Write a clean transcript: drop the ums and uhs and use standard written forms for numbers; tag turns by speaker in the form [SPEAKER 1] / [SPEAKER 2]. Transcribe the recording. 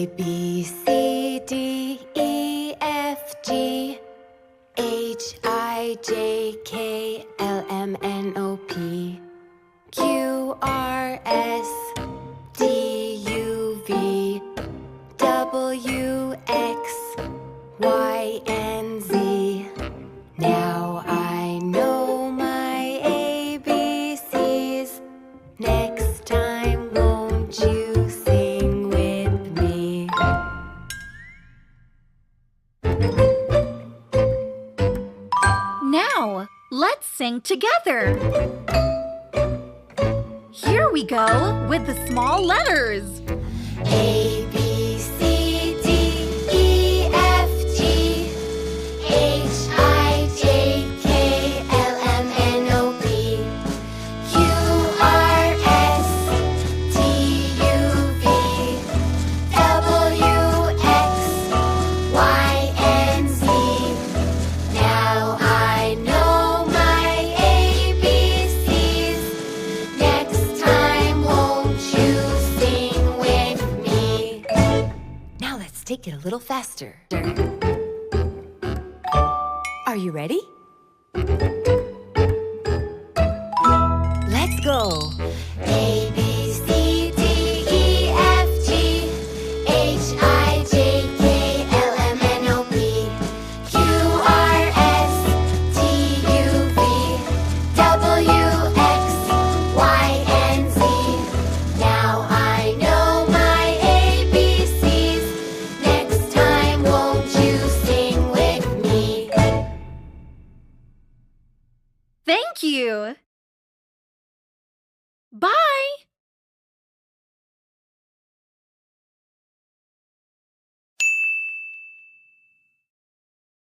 [SPEAKER 1] B, C, D, E, F, G, H, I, J, K, L, M, N, O, P, Q, R, S, D, U, V, W, X, Y, and Z. Now I know my ABCs. Next time, won't you sing with me?
[SPEAKER 2] Now, let's sing together. Here we go with the small letters.
[SPEAKER 1] A, B, C, D, E, F, G, H, I, J, K, L, M, N, O, P, Q, R, S, T, U, V, W, X, Y, and Z. Now I know my ABCs. Next time, won't you sing with me? Now let's take it a little faster. Are you ready? Let's go.